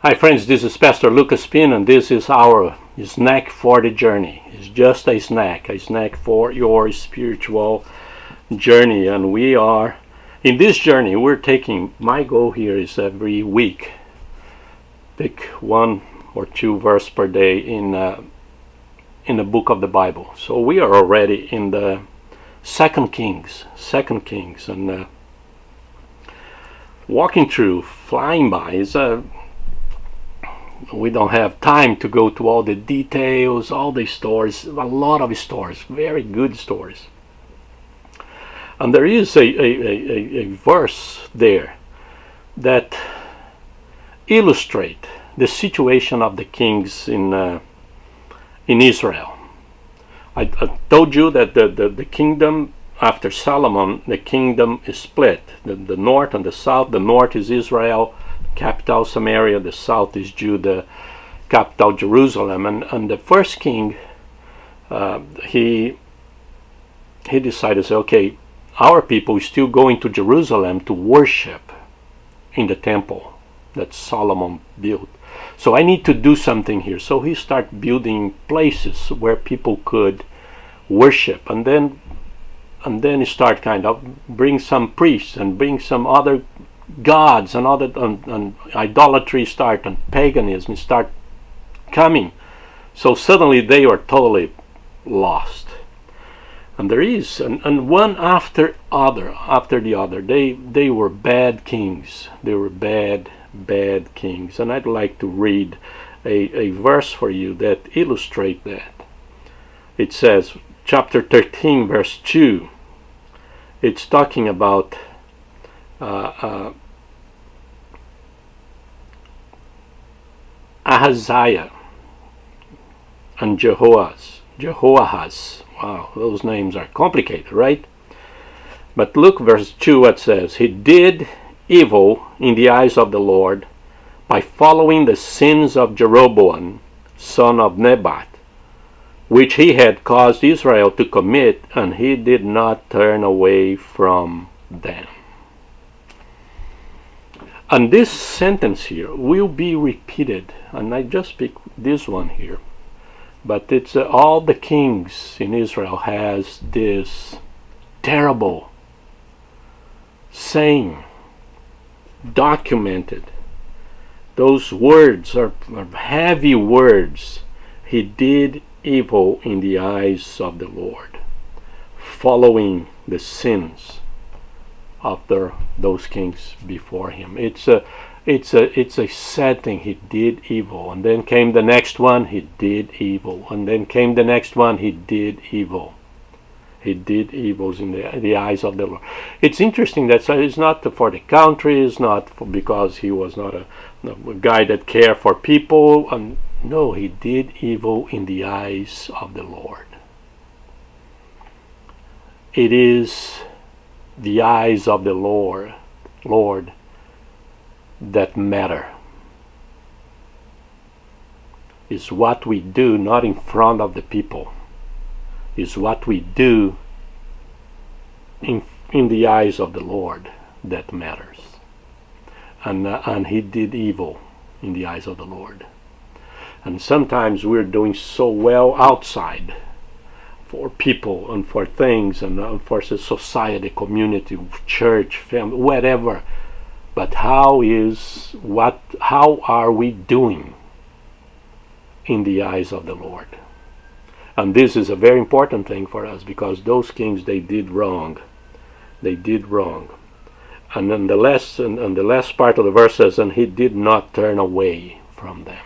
Hi friends, this is Pastor Lucas Pin, and this is our snack for the journey. It's just a snack for your spiritual journey. And we are, in this journey, my goal here is every week, pick one or two verse per day in the book of the Bible. So we are already in the 2Kings, and walking through, flying by is we don't have time to go to all the details, all the stories, a lot of stories, very good stories. And there is a verse there that illustrate the situation of the kings in Israel. I told you that the kingdom after Solomon, the kingdom is split. The north and the south. The north is Israel, capital Samaria. The south is Judah, capital Jerusalem. And the first king, he decided to say, okay, our people is still going to Jerusalem to worship in the temple that Solomon built. So I need to do something here. So he started building places where people could worship, and then he start kind of bring some priests and bring some other gods and other and idolatry start and paganism start coming. So suddenly they are totally lost. And there is and one after the other, they were bad kings. They were bad kings. And I'd like to read a verse for you that illustrate that. It says, chapter 13, verse 2. It's talking about Ahaziah and Jehoahaz. Wow, those names are complicated, right? But look, verse 2, what says, he did evil in the eyes of the Lord by following the sins of Jeroboam, son of Nebat, which he had caused Israel to commit, and he did not turn away from them. And this sentence here will be repeated, and I just pick this one here. But it's all the kings in Israel has this terrible saying documented. Those words are heavy words. He did evil in the eyes of the Lord, following the sins of those kings before him. It's a sad thing. He did evil, and then came the next one. He did evil, and then came the next one. He did evil. He did evils in the eyes of the Lord. It's interesting that it's not for the country. It's not because he was not a guy that cared for people. And no, he did evil in the eyes of the Lord. It is the eyes of the Lord that matter. It's what we do, not in front of the people. It's what we do in the eyes of the Lord that matters. And he did evil in the eyes of the Lord. And sometimes we're doing so well outside for people and for things and for the society, community, church, family, whatever. But how are we doing in the eyes of the Lord? And this is a very important thing for us, because those kings, they did wrong. They did wrong. And then the last part of the verse says, and he did not turn away from them.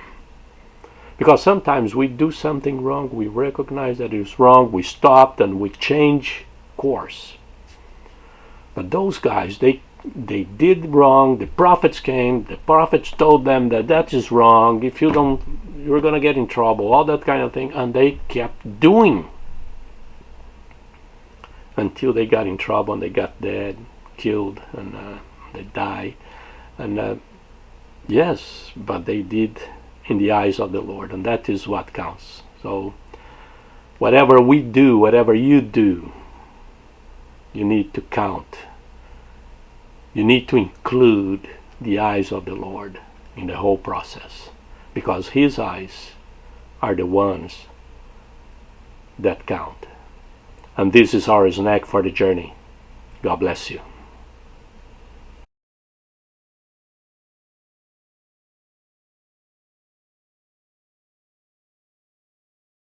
Because sometimes we do something wrong, we recognize that it's wrong, we stopped and we change course. But those guys, they did wrong. The prophets came, the prophets told them that is wrong. If you don't, you're going to get in trouble, all that kind of thing. And they kept doing until they got in trouble and they got dead, killed, and they died. And yes, but they did in the eyes of the Lord, and that is what counts. So whatever we do, whatever you do, you need to count. You need to include the eyes of the Lord in the whole process, because his eyes are the ones that count. And this is our snack for the journey. God bless you.